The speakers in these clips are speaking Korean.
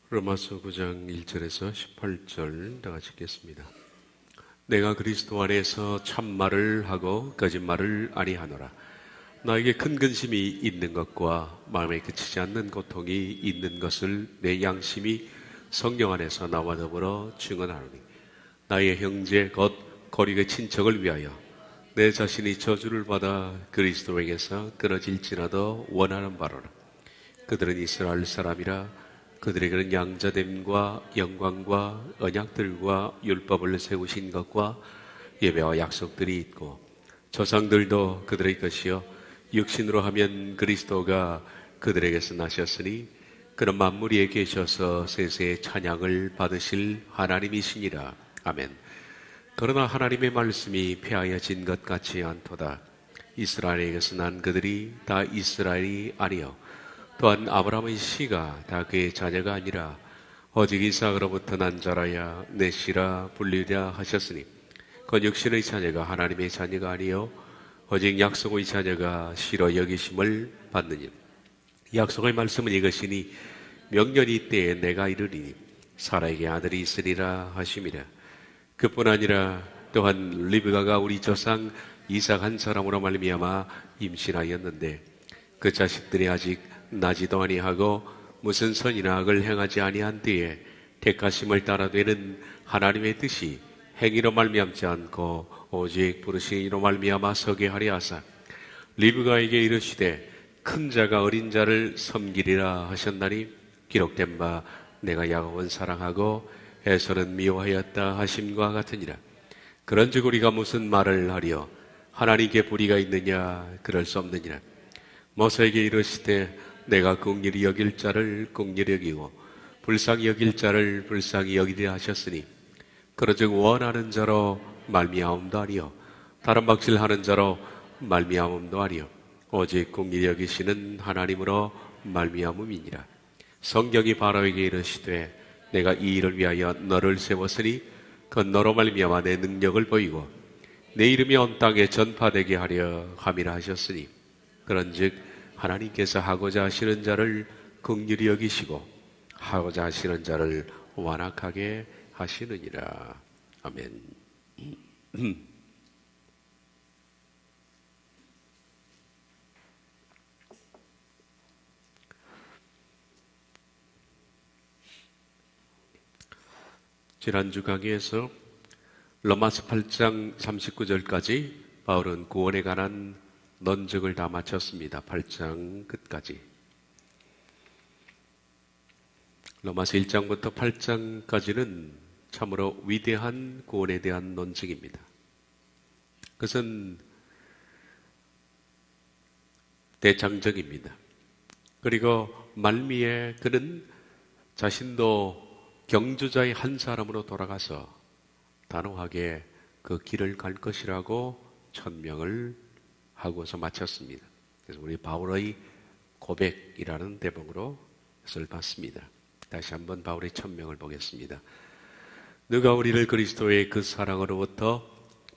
로마서 9장 1절에서 18절 다 같이 읽겠습니다. 내가 그리스도 안에서 참말을 하고 거짓말을 아니하노라. 나에게 큰 근심이 있는 것과 마음에 그치지 않는 고통이 있는 것을 내 양심이 성령 안에서 나와 더불어 증언하노니, 나의 형제 곧 거리의 친척을 위하여 내 자신이 저주를 받아 그리스도에게서 끊어질지라도 원하는 바로라. 그들은 이스라엘 사람이라 그들에게는 양자됨과 영광과 언약들과 율법을 세우신 것과 예배와 약속들이 있고, 조상들도 그들의 것이요 육신으로 하면 그리스도가 그들에게서 나셨으니 그런 만물 위에 계셔서 세세의 찬양을 받으실 하나님이시니라. 아멘. 그러나 하나님의 말씀이 폐하여진 것 같지 않도다. 이스라엘에게서 난 그들이 다 이스라엘이 아니요 또한 아브라함의 씨가 다 그의 자녀가 아니라 오직 이삭으로부터 난 자라야 내 씨라 불리라 하셨으니, 그 육신의 자녀가 하나님의 자녀가 아니요 오직 약속의 자녀가 씨로 여기심을 받느니라. 약속의 말씀은 이것이니, 명년이 때에 내가 이르리니 사라에게 아들이 있으리라 하심이라. 그뿐 아니라 또한 리브가가 우리 조상 이삭 한 사람으로 말미암아 임신하였는데, 그 자식들이 아직 나지도 아니하고 무슨 선이나 악을 행하지 아니한 뒤에 택하심을 따라 되는 하나님의 뜻이 행위로 말미암지 않고 오직 부르심으로 말미암아 서게 하려 하사, 리브가에게 이르시되 큰 자가 어린 자를 섬기리라 하셨나니, 기록된 바 내가 야곱은 사랑하고 에서는 미워하였다 하심과 같으니라. 그런즉 우리가 무슨 말을 하리요? 하나님께 불의가 있느냐? 그럴 수 없느니라. 모세에게 이르시되 내가 긍휼히 여길 자를 긍휼히 여기고 불쌍히 여길 자를 불쌍히 여기리라 하셨으니, 그러즉 원하는 자로 말미암음도 아니요 다른 박질하는 자로 말미암음도 아니요 오직 긍휼히 여기시는 하나님으로 말미암음이니라. 성경이 바로에게 이르시되 내가 이 일을 위하여 너를 세웠으니 그 너로 말미암아 내 능력을 보이고 내 이름이 온 땅에 전파되게 하려 함이라 하셨으니, 그런즉 하나님께서 하고자 하시는 자를 긍휼히 여기시고 하고자 하시는 자를 완악하게 하시느니라. 아멘. 지난주 강의에서 로마서 8장 39절까지 바울은 구원에 관한 논증을 다 마쳤습니다. 8장 끝까지. 로마서 1장부터 8장까지는 참으로 위대한 구원에 대한 논증입니다. 그것은 대장정입니다. 그리고 말미에 그는 자신도 경주자의 한 사람으로 돌아가서 단호하게 그 길을 갈 것이라고 천명을 하고서 마쳤습니다. 그래서 우리 바울의 고백이라는 대목으로 것을 봤습니다. 다시 한번 바울의 천명을 보겠습니다. 누가 우리를 그리스도의 그 사랑으로부터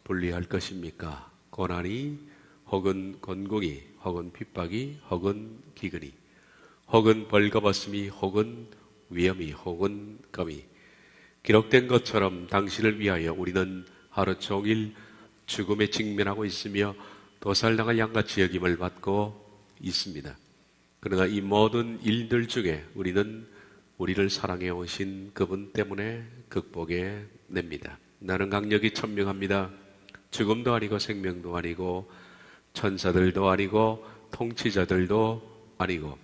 분리할 것입니까? 고난이 혹은 곤궁이 혹은 핍박이 혹은 기근이 혹은 벌거벗음이 혹은 위험이 혹은 검이, 기록된 것처럼 당신을 위하여 우리는 하루 종일 죽음에 직면하고 있으며 도살당할 양같이 여김을 받고 있습니다. 그러나 이 모든 일들 중에 우리는 우리를 사랑해 오신 그분 때문에 극복해 냅니다. 나는 강력히 천명합니다. 죽음도 아니고 생명도 아니고 천사들도 아니고 통치자들도 아니고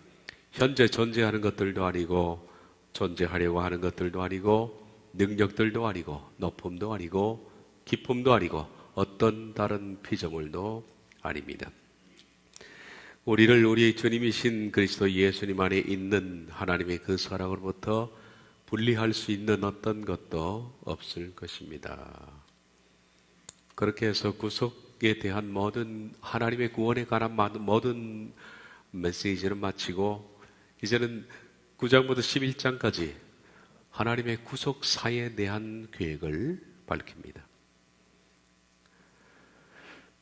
현재 존재하는 것들도 아니고 존재하려고 하는 것들도 아니고 능력들도 아니고 높음도 아니고 기쁨도 아니고 어떤 다른 피조물도 아닙니다. 우리를 우리 주님이신 그리스도 예수님 안에 있는 하나님의 그 사랑으로부터 분리할 수 있는 어떤 것도 없을 것입니다. 그렇게 해서 구속에 대한 모든 하나님의 구원에 관한 모든 메시지를 마치고, 이제는 9장부터 11장까지 하나님의 구속사에 대한 계획을 밝힙니다.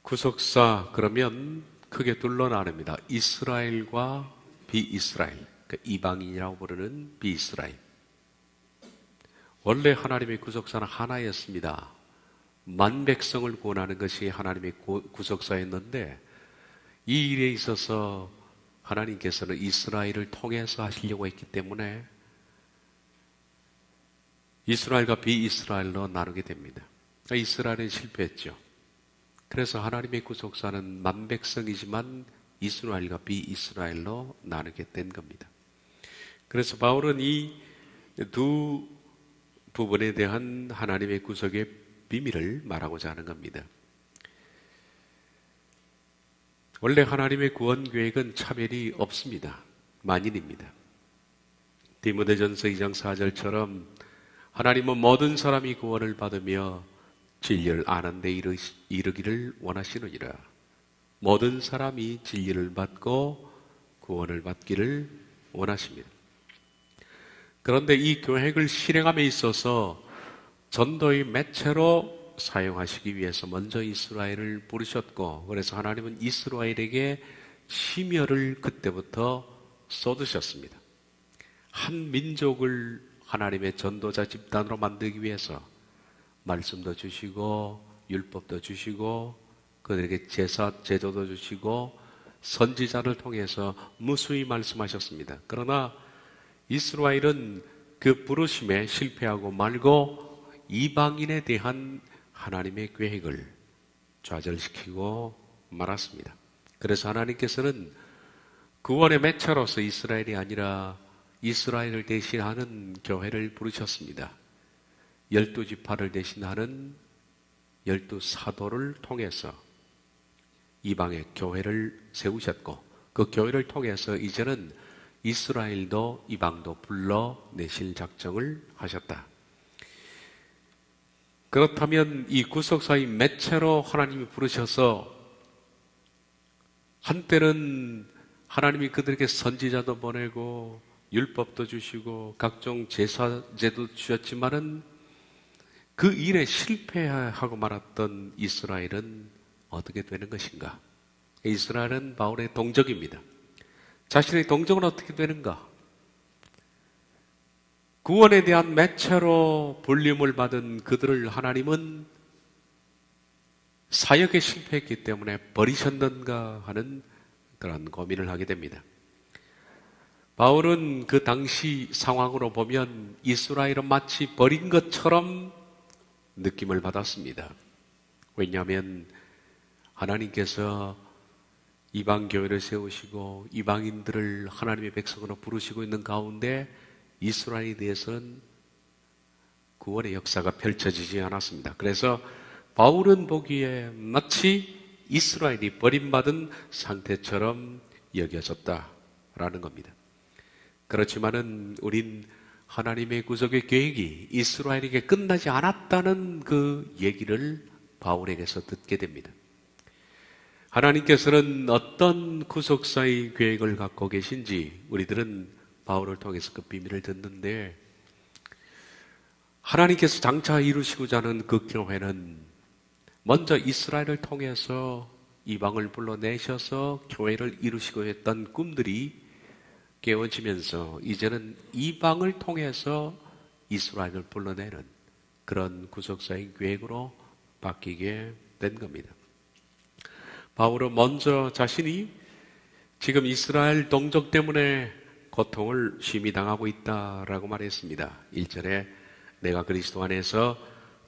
구속사 그러면 크게 둘로 나눕니다. 이스라엘과 비이스라엘, 그러니까 이방인이라고 부르는 비이스라엘, 원래 하나님의 구속사는 하나였습니다. 만 백성을 구원하는 것이 하나님의 구속사였는데 이 일에 있어서 하나님께서는 이스라엘을 통해서 하시려고 했기 때문에 이스라엘과 비이스라엘로 나누게 됩니다. 이스라엘은 실패했죠. 그래서 하나님의 구속사는 만 백성이지만 이스라엘과 비이스라엘로 나누게 된 겁니다. 그래서 바울은 이 두 부분에 대한 하나님의 구속의 비밀을 말하고자 하는 겁니다. 원래 하나님의 구원 계획은 차별이 없습니다. 만인입니다. 디모데전서 2장 4절처럼 하나님은 모든 사람이 구원을 받으며 진리를 아는 데 이르기를 원하시느니라. 모든 사람이 진리를 받고 구원을 받기를 원하십니다. 그런데 이 계획을 실행함에 있어서 전도의 매체로 사용하시기 위해서 먼저 이스라엘을 부르셨고, 그래서 하나님은 이스라엘에게 심혈을 그때부터 쏟으셨습니다. 한 민족을 하나님의 전도자 집단으로 만들기 위해서 말씀도 주시고 율법도 주시고 그들에게 제도도 주시고 선지자를 통해서 무수히 말씀하셨습니다. 그러나 이스라엘은 그 부르심에 실패하고 말고 이방인에 대한 하나님의 계획을 좌절시키고 말았습니다. 그래서 하나님께서는 구원의 매체로서 이스라엘이 아니라 이스라엘을 대신하는 교회를 부르셨습니다. 12지파를 대신하는 12사도를 통해서 이방의 교회를 세우셨고, 그 교회를 통해서 이제는 이스라엘도 이방도 불러내실 작정을 하셨다. 그렇다면 이 구속사의 매체로 하나님이 부르셔서 한때는 하나님이 그들에게 선지자도 보내고 율법도 주시고 각종 제사제도 주셨지만은 그 일에 실패하고 말았던 이스라엘은 어떻게 되는 것인가? 이스라엘은 바울의 동족입니다. 자신의 동족은 어떻게 되는가? 구원에 대한 매체로 불림을 받은 그들을 하나님은 사역에 실패했기 때문에 버리셨는가 하는 그런 고민을 하게 됩니다. 바울은 그 당시 상황으로 보면 이스라엘은 마치 버린 것처럼 느낌을 받았습니다. 왜냐하면 하나님께서 이방 교회를 세우시고 이방인들을 하나님의 백성으로 부르시고 있는 가운데 이스라엘에 대해서는 구원의 역사가 펼쳐지지 않았습니다. 그래서 바울은 보기에 마치 이스라엘이 버림받은 상태처럼 여겨졌다라는 겁니다. 그렇지만은 우린 하나님의 구속의 계획이 이스라엘에게 끝나지 않았다는 그 얘기를 바울에게서 듣게 됩니다. 하나님께서는 어떤 구속사의 계획을 갖고 계신지 우리들은 바울을 통해서 그 비밀을 듣는데, 하나님께서 장차 이루시고자 하는 그 교회는 먼저 이스라엘을 통해서 이방을 불러내셔서 교회를 이루시고 했던 꿈들이 깨어지면서 이제는 이방을 통해서 이스라엘을 불러내는 그런 구속사의 계획으로 바뀌게 된 겁니다. 바울은 먼저 자신이 지금 이스라엘 동족 때문에 고통을 심히 당하고 있다라고 말했습니다. 1절에 내가 그리스도 안에서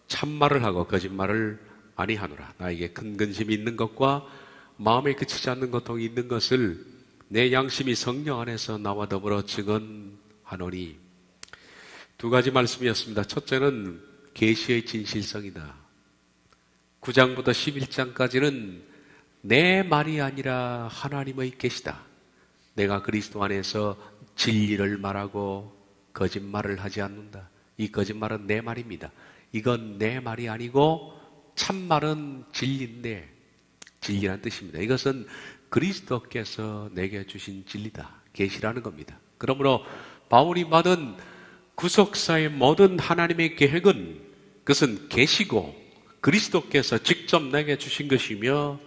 참말을 하고 거짓말을 아니하노라. 나에게 큰 근심이 있는 것과 마음에 그치지 않는 고통이 있는 것을 내 양심이 성령 안에서 나와 더불어 증언하노니. 두 가지 말씀이었습니다. 첫째는 계시의 진실성이다. 9장부터 11장까지는 내 말이 아니라 하나님의 계시다. 내가 그리스도 안에서 진리를 말하고 거짓말을 하지 않는다. 이 거짓말은 내 말입니다. 이건 내 말이 아니고 참말은 진리인데, 진리란 뜻입니다. 이것은 그리스도께서 내게 주신 진리다. 계시라는 겁니다. 그러므로 바울이 받은 구속사의 모든 하나님의 계획은 그것은 계시고 그리스도께서 직접 내게 주신 것이며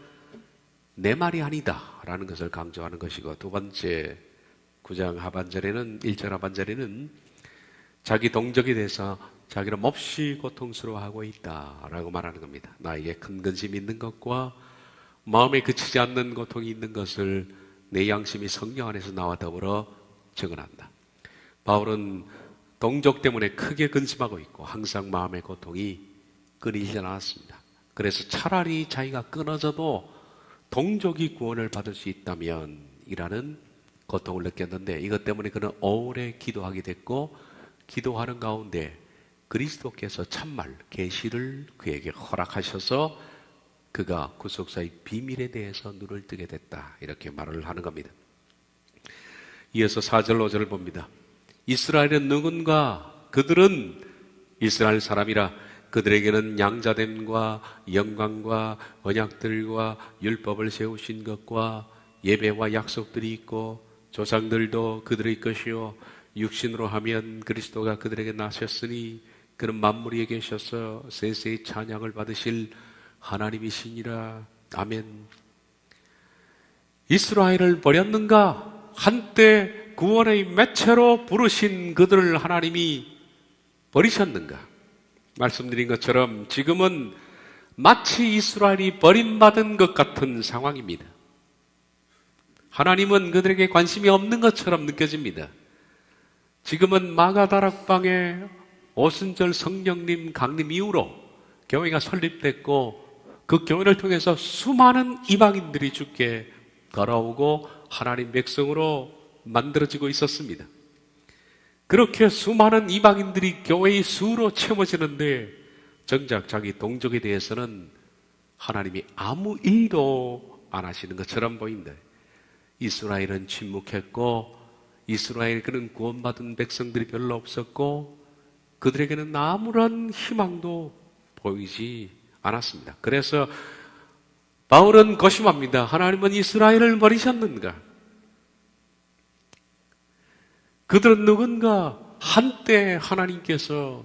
내 말이 아니다 라는 것을 강조하는 것이고, 두 번째 9장 하반절에는 1절 하반절에는 자기 동족에 대해서 자기는 몹시 고통스러워하고 있다라고 말하는 겁니다. 나에게 큰 근심이 있는 것과 마음에 그치지 않는 고통이 있는 것을 내 양심이 성령 안에서 나와 더불어 증언한다. 바울은 동족 때문에 크게 근심하고 있고 항상 마음의 고통이 끊이지 않았습니다. 그래서 차라리 자기가 끊어져도 동족이 구원을 받을 수 있다면 이라는 고통을 느꼈는데, 이것 때문에 그는 오래 기도하게 됐고, 기도하는 가운데 그리스도께서 참말 계시를 그에게 허락하셔서 그가 구속사의 비밀에 대해서 눈을 뜨게 됐다, 이렇게 말을 하는 겁니다. 이어서 4절 5절을 봅니다. 이스라엘은 누군가? 그들은 이스라엘 사람이라 그들에게는 양자됨과 영광과 언약들과 율법을 세우신 것과 예배와 약속들이 있고 조상들도 그들의 것이요 육신으로 하면 그리스도가 그들에게 나셨으니 그는 만물 위에 계셔서 세세히 찬양을 받으실 하나님이시니라. 아멘. 이스라엘을 버렸는가? 한때 구원의 매체로 부르신 그들을 하나님이 버리셨는가? 말씀드린 것처럼 지금은 마치 이스라엘이 버림받은 것 같은 상황입니다. 하나님은 그들에게 관심이 없는 것처럼 느껴집니다. 지금은 마가다락방에 오순절 성령님 강림 이후로 교회가 설립됐고 그 교회를 통해서 수많은 이방인들이 주께 돌아오고 하나님 백성으로 만들어지고 있었습니다. 그렇게 수많은 이방인들이 교회의 수로 채워지는데 정작 자기 동족에 대해서는 하나님이 아무 일도 안 하시는 것처럼 보인다. 이스라엘은 침묵했고 이스라엘 그는 구원받은 백성들이 별로 없었고 그들에게는 아무런 희망도 보이지 않았습니다. 그래서 바울은 고심합니다. 하나님은 이스라엘을 버리셨는가? 그들은 누군가? 한때 하나님께서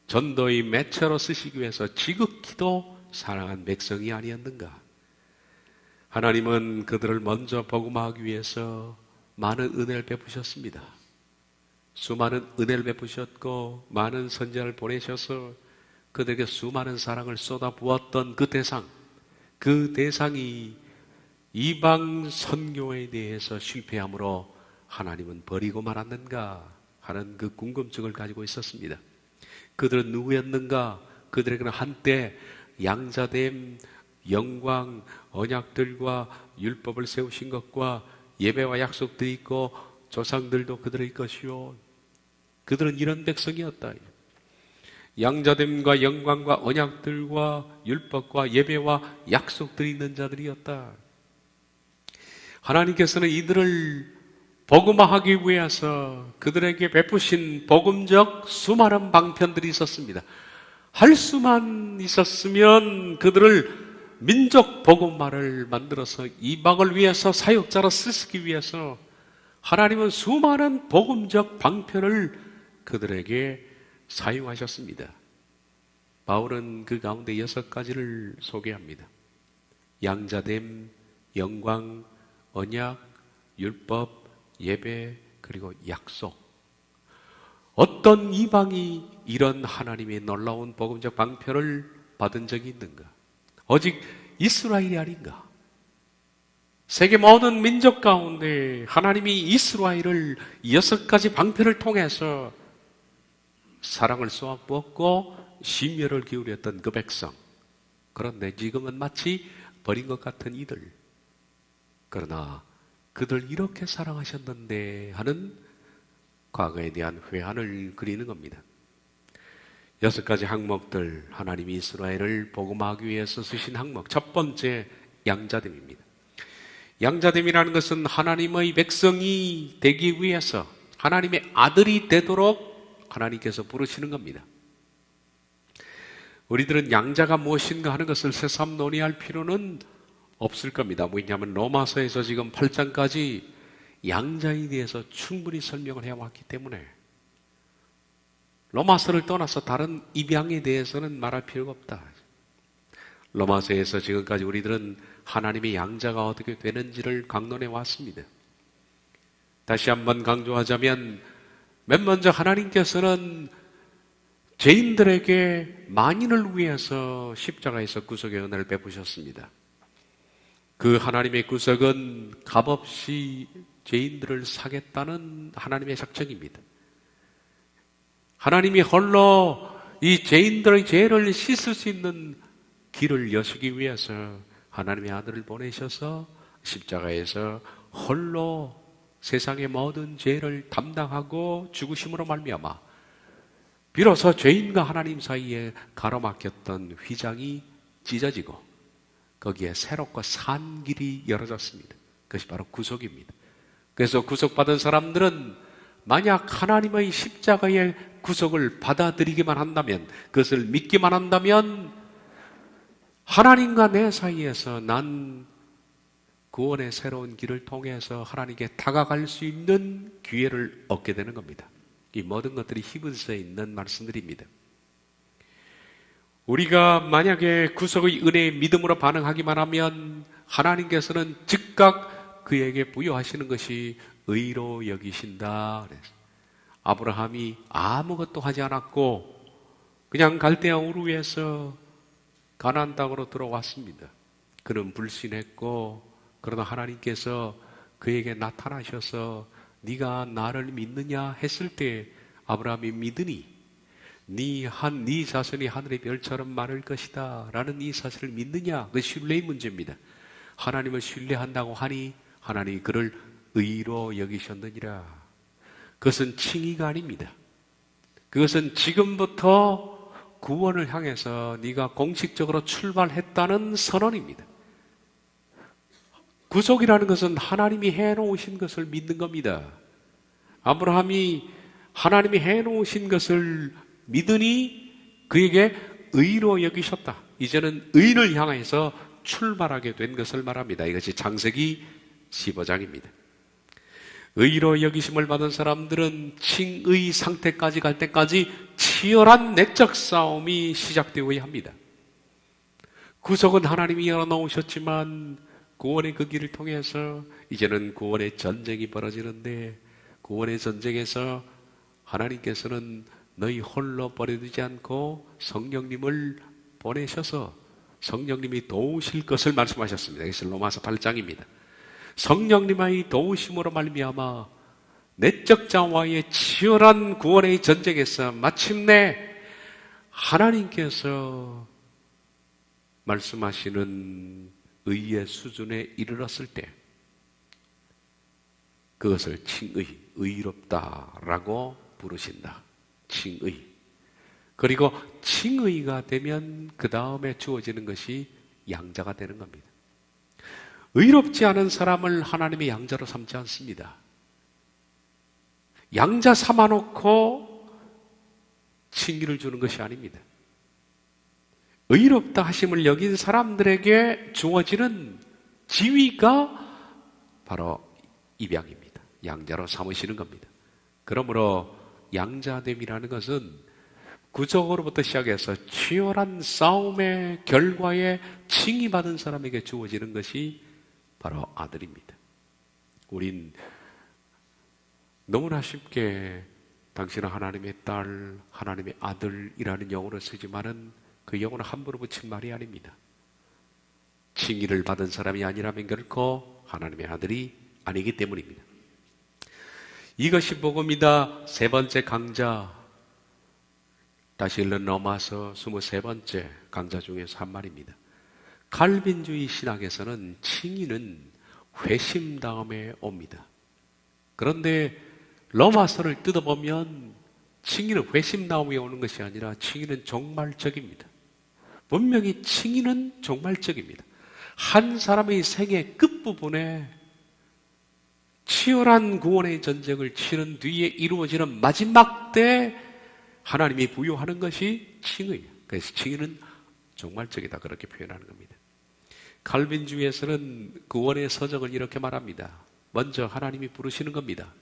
전도의 매체로 쓰시기 위해서 지극히도 사랑한 백성이 아니었는가? 하나님은 그들을 먼저 복음화하기 위해서 많은 은혜를 베푸셨습니다. 수많은 은혜를 베푸셨고 많은 선지자를 보내셔서 그들에게 수많은 사랑을 쏟아부었던 그 대상이 이방 선교에 대해서 실패함으로 하나님은 버리고 말았는가 하는 그 궁금증을 가지고 있었습니다. 그들은 누구였는가? 그들에게는 한때 양자됨, 영광, 언약들과 율법을 세우신 것과 예배와 약속들이 있고 조상들도 그들의 것이요. 그들은 이런 백성이었다. 양자됨과 영광과 언약들과 율법과 예배와 약속들이 있는 자들이었다. 하나님께서는 이들을 복음화하기 위해서 그들에게 베푸신 복음적 수많은 방편들이 있었습니다. 할 수만 있었으면 그들을 민족 복음화를 만들어서 이방을 위해서 사역자로 쓰시기 위해서 하나님은 수많은 복음적 방편을 그들에게 사용하셨습니다. 바울은 그 가운데 6가지를 소개합니다. 양자됨, 영광, 언약, 율법, 예배, 그리고 약속. 어떤 이방이 이런 하나님의 놀라운 복음적 방편을 받은 적이 있는가? 오직 이스라엘이 아닌가? 세계 모든 민족 가운데 하나님이 이스라엘을 6가지 방편을 통해서 사랑을 쏘아부었고 심려를 기울였던 그 백성. 그런데 지금은 마치 버린 것 같은 이들. 그러나 그들 이렇게 사랑하셨는데 하는 과거에 대한 회한을 그리는 겁니다. 6가지 항목들, 하나님이 이스라엘을 복음화하기 위해서 쓰신 항목. 첫 번째, 양자됨입니다. 양자됨이라는 것은 하나님의 백성이 되기 위해서 하나님의 아들이 되도록 하나님께서 부르시는 겁니다. 우리들은 양자가 무엇인가 하는 것을 새삼 논의할 필요는 없을 겁니다. 왜냐하면 로마서에서 지금 8장까지 양자에 대해서 충분히 설명을 해왔기 때문에 로마서를 떠나서 다른 입양에 대해서는 말할 필요가 없다. 로마서에서 지금까지 우리들은 하나님의 양자가 어떻게 되는지를 강론해 왔습니다. 다시 한번 강조하자면 맨 먼저 하나님께서는 죄인들에게 만인을 위해서 십자가에서 구속의 은혜를 베푸셨습니다. 그 하나님의 구속은 값없이 죄인들을 사겠다는 하나님의 작정입니다. 하나님이 홀로 이 죄인들의 죄를 씻을 수 있는 길을 여시기 위해서 하나님의 아들을 보내셔서 십자가에서 홀로 세상의 모든 죄를 담당하고 죽으심으로 말미암아 비로소 죄인과 하나님 사이에 가로막혔던 휘장이 찢어지고 거기에 새롭고 산 길이 열어졌습니다. 그것이 바로 구속입니다. 그래서 구속받은 사람들은 만약 하나님의 십자가의 구속을 받아들이기만 한다면, 그것을 믿기만 한다면 하나님과 내 사이에서 난 구원의 새로운 길을 통해서 하나님께 다가갈 수 있는 기회를 얻게 되는 겁니다. 이 모든 것들이 히브리서에 있는 말씀들입니다. 우리가 만약에 구속의 은혜의 믿음으로 반응하기만 하면 하나님께서는 즉각 그에게 부여하시는 것이 의로 여기신다. 아브라함이 아무것도 하지 않았고 그냥 갈대아 우르에서 가나안 땅으로 들어왔습니다. 그는 불신했고 그러나 하나님께서 그에게 나타나셔서 네가 나를 믿느냐 했을 때 아브라함이 믿으니 네 자손이 하늘의 별처럼 많을 것이다 라는 이 사실을 믿느냐? 그 신뢰의 문제입니다. 하나님을 신뢰한다고 하니 하나님이 그를 의로 여기셨느니라. 그것은 칭의가 아닙니다. 그것은 지금부터 구원을 향해서 네가 공식적으로 출발했다는 선언입니다. 구속이라는 것은 하나님이 해놓으신 것을 믿는 겁니다. 아브라함이 하나님이 해놓으신 것을 믿으니 그에게 의로 여기셨다. 이제는 의를 향해서 출발하게 된 것을 말합니다. 이것이 창세기 15장입니다. 의로 여기심을 받은 사람들은 칭의 상태까지 갈 때까지 치열한 내적 싸움이 시작되어야 합니다. 구속은 하나님이 열어놓으셨지만 구원의 그 길을 통해서 이제는 구원의 전쟁이 벌어지는데, 구원의 전쟁에서 하나님께서는 너희 홀로 버려두지 않고 성령님을 보내셔서 성령님이 도우실 것을 말씀하셨습니다. 이것이 로마서 8장입니다. 성령님의 도우심으로 말미암아 내적 자와의 치열한 구원의 전쟁에서 마침내 하나님께서 말씀하시는 의의 수준에 이르렀을 때 그것을 칭의, 의롭다라고 부르신다. 칭의. 그리고 칭의가 되면 그 다음에 주어지는 것이 양자가 되는 겁니다. 의롭지 않은 사람을 하나님이 양자로 삼지 않습니다. 양자 삼아놓고 칭의를 주는 것이 아닙니다. 의롭다 하심을 여긴 사람들에게 주어지는 지위가 바로 입양입니다. 양자로 삼으시는 겁니다. 그러므로 양자됨이라는 것은 구속으로부터 시작해서 치열한 싸움의 결과에 칭의받은 사람에게 주어지는 것이 바로 아들입니다. 우린 너무나 쉽게 당신은 하나님의 딸, 하나님의 아들이라는 용어를 쓰지만은 그 용어는 함부로 붙인 말이 아닙니다. 칭의를 받은 사람이 아니라면 결코 하나님의 아들이 아니기 때문입니다. 이것이 복음이다. 세 번째 강좌, 다시 읽는 로마서 23번째 강좌 중에서 한 말입니다. 칼빈주의 신학에서는 칭의는 회심 다음에 옵니다. 그런데 로마서를 뜯어보면 칭의는 회심 다음에 오는 것이 아니라 칭의는 종말적입니다. 분명히 칭의는 종말적입니다. 한 사람의 생애 끝부분에 치열한 구원의 전쟁을 치른 뒤에 이루어지는 마지막 때 하나님이 부여하는 것이 칭의예요. 그래서 칭의는 종말적이다, 그렇게 표현하는 겁니다. 칼빈주의에서는 구원의 서정을 이렇게 말합니다. 먼저 하나님이 부르시는 겁니다.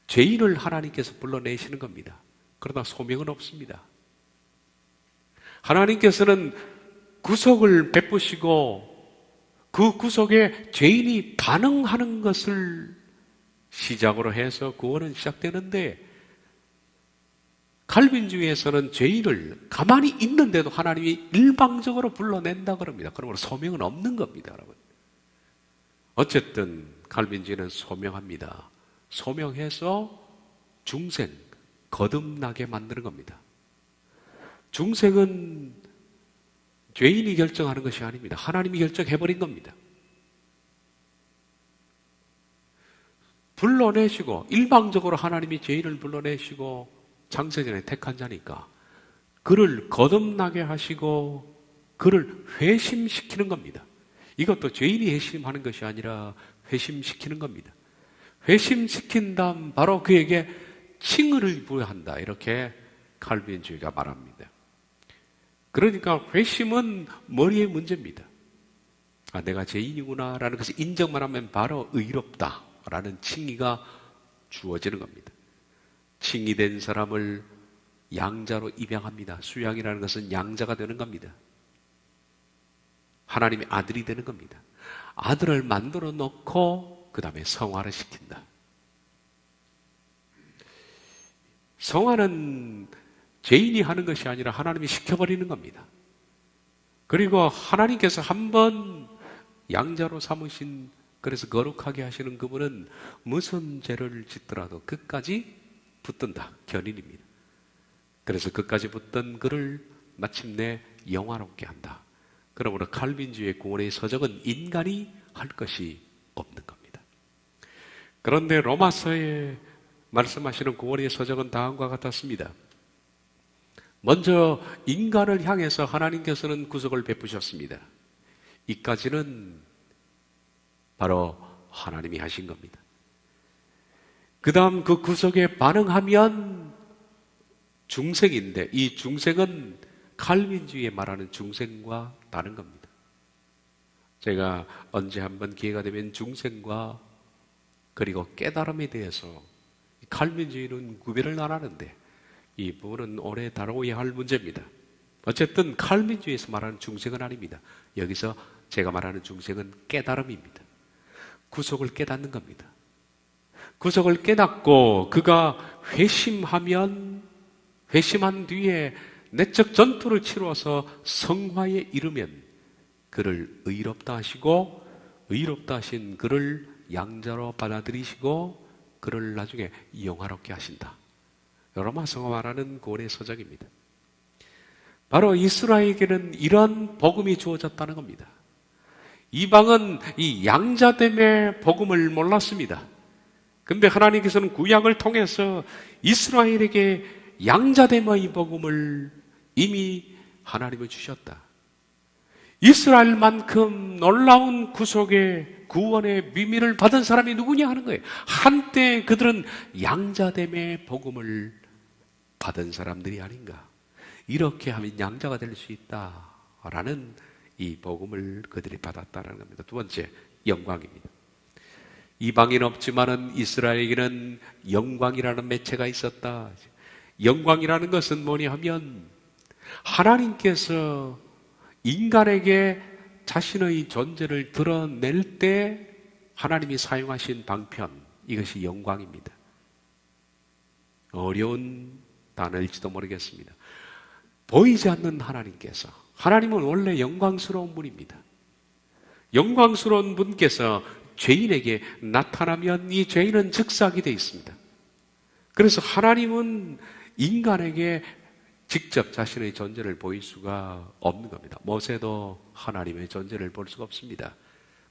죄인을 하나님께서 불러내시는 겁니다. 그러나 소명은 없습니다. 하나님께서는 구속을 베푸시고 그 구속에 죄인이 반응하는 것을 시작으로 해서 구원은 시작되는데, 칼빈주의에서는 죄인을 가만히 있는데도 하나님이 일방적으로 불러낸다 그럽니다. 그러므로 소명은 없는 겁니다, 여러분. 어쨌든 칼빈주의는 소명합니다. 소명해서 중생, 거듭나게 만드는 겁니다. 중생은 죄인이 결정하는 것이 아닙니다. 하나님이 결정해버린 겁니다. 불러내시고, 일방적으로 하나님이 죄인을 불러내시고 창세전에 택한 자니까 그를 거듭나게 하시고 그를 회심시키는 겁니다. 이것도 죄인이 회심하는 것이 아니라 회심시키는 겁니다. 회심시킨 다음 바로 그에게 칭의를 부여한다, 이렇게 칼빈주의가 말합니다. 그러니까 회심은 머리의 문제입니다. 아, 내가 죄인이구나 라는 것을 인정만 하면 바로 의롭다 라는 칭의가 주어지는 겁니다. 칭의된 사람을 양자로 입양합니다. 수양이라는 것은 양자가 되는 겁니다. 하나님의 아들이 되는 겁니다. 아들을 만들어 놓고 그 다음에 성화를 시킨다. 성화는 죄인이 하는 것이 아니라 하나님이 시켜버리는 겁니다. 그리고 하나님께서 한번 양자로 삼으신, 그래서 거룩하게 하시는 그분은 무슨 죄를 짓더라도 끝까지 붙든다, 견인입니다. 그래서 끝까지 붙던 그를 마침내 영화롭게 한다. 그러므로 칼빈주의의 구원의 서적은 인간이 할 것이 없는 겁니다. 그런데 로마서에 말씀하시는 구원의 서적은 다음과 같았습니다. 먼저 인간을 향해서 하나님께서는 구속을 베푸셨습니다. 이까지는 바로 하나님이 하신 겁니다. 그 다음 그 구속에 반응하면 중생인데, 이 중생은 칼빈주의에 말하는 중생과 다른 겁니다. 제가 언제 한번 기회가 되면 중생과 그리고 깨달음에 대해서, 칼빈주의는 구별을 안 하는데 이 부분은 오래 다뤄야 할 문제입니다. 어쨌든 칼빈주의에서 말하는 중생은 아닙니다. 여기서 제가 말하는 중생은 깨달음입니다. 구속을 깨닫는 겁니다. 구속을 깨닫고 그가 회심한 뒤에 내적 전투를 치루어서 성화에 이르면 그를 의롭다 하시고, 의롭다 하신 그를 양자로 받아들이시고 그를 나중에 영화롭게 하신다. 로마서가 말하는 구원의 서적입니다. 바로 이스라엘에게는 이런 복음이 주어졌다는 겁니다. 이방은 이 양자됨의 복음을 몰랐습니다. 근데 하나님께서는 구약을 통해서 이스라엘에게 양자됨의 복음을 이미 하나님을 주셨다. 이스라엘만큼 놀라운 구속의 구원의 비밀을 받은 사람이 누구냐 하는 거예요. 한때 그들은 양자됨의 복음을 받은 사람들이 아닌가. 이렇게 하면 양자가 될 수 있다라는 이 복음을 그들이 받았다는 겁니다. 두 번째, 영광입니다. 이방인 없지만은 이스라엘에게는 영광이라는 매체가 있었다. 영광이라는 것은 뭐냐 하면 하나님께서 인간에게 자신의 존재를 드러낼 때 하나님이 사용하신 방편, 이것이 영광입니다. 어려운 단어일지도 모르겠습니다. 보이지 않는 하나님께서, 하나님은 원래 영광스러운 분입니다. 영광스러운 분께서 죄인에게 나타나면 이 죄인은 즉사하게 되어 있습니다. 그래서 하나님은 인간에게 직접 자신의 존재를 보일 수가 없는 겁니다. 모세도 하나님의 존재를 볼 수가 없습니다.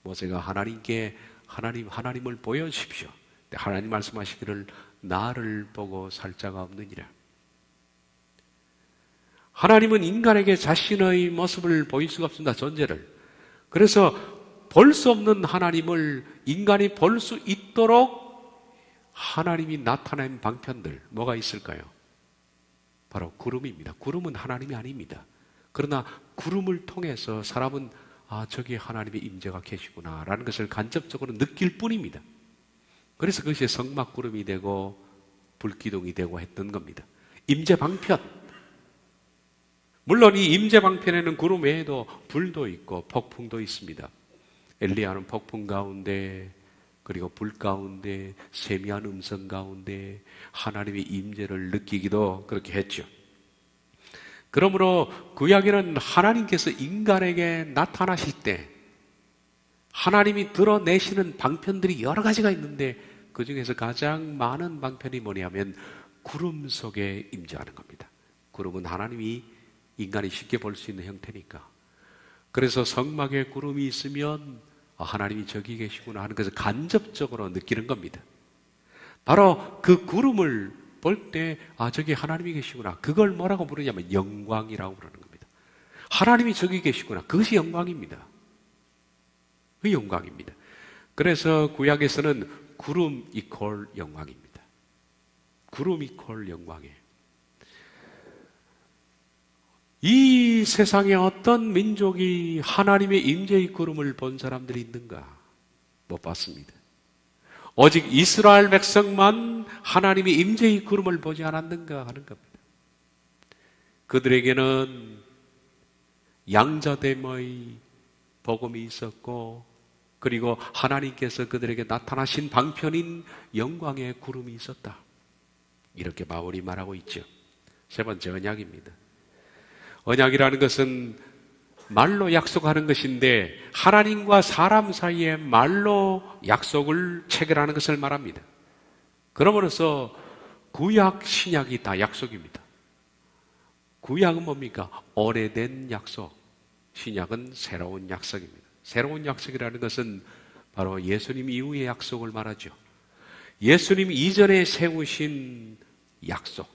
모세가 하나님께 하나님을 보여주십시오. 하나님 말씀하시기를 나를 보고 살 자가 없느니라. 하나님은 인간에게 자신의 모습을 보일 수가 없습니다. 존재를. 그래서 볼 수 없는 하나님을 인간이 볼 수 있도록 하나님이 나타낸 방편들, 뭐가 있을까요? 바로 구름입니다. 구름은 하나님이 아닙니다. 그러나 구름을 통해서 사람은 저기 하나님의 임재가 계시구나 라는 것을 간접적으로 느낄 뿐입니다. 그래서 그것이 성막구름이 되고 불기둥이 되고 했던 겁니다. 임재 방편. 물론 이 임재 방편에는 구름 외에도 불도 있고 폭풍도 있습니다. 엘리야는 폭풍 가운데 그리고 불 가운데 세미한 음성 가운데 하나님의 임재를 느끼기도 그렇게 했죠. 그러므로 구약에는 하나님께서 인간에게 나타나실 때 하나님이 드러내시는 방편들이 여러 가지가 있는데 그 중에서 가장 많은 방편이 뭐냐면 구름 속에 임재하는 겁니다. 구름은 하나님이 인간이 쉽게 볼 수 있는 형태니까. 그래서 성막에 구름이 있으면 하나님이 저기 계시구나 하는 것을 간접적으로 느끼는 겁니다. 바로 그 구름을 볼 때 저기 하나님이 계시구나. 그걸 뭐라고 부르냐면 영광이라고 부르는 겁니다. 하나님이 저기 계시구나. 그것이 영광입니다. 그 영광입니다. 그래서 구약에서는 구름 이퀄 영광입니다. 구름 이퀄 영광이에요. 이 세상에 어떤 민족이 하나님의 임재의 구름을 본 사람들이 있는가? 못 봤습니다. 오직 이스라엘 백성만 하나님의 임재의 구름을 보지 않았는가 하는 겁니다. 그들에게는 양자됨의 복음이 있었고, 그리고 하나님께서 그들에게 나타나신 방편인 영광의 구름이 있었다. 이렇게 바울이 말하고 있죠. 세 번째, 언약입니다. 언약이라는 것은 말로 약속하는 것인데 하나님과 사람 사이에 말로 약속을 체결하는 것을 말합니다. 그러므로서 구약, 신약이 다 약속입니다. 구약은 뭡니까? 오래된 약속. 신약은 새로운 약속입니다. 새로운 약속이라는 것은 바로 예수님 이후의 약속을 말하죠. 예수님 이전에 세우신 약속,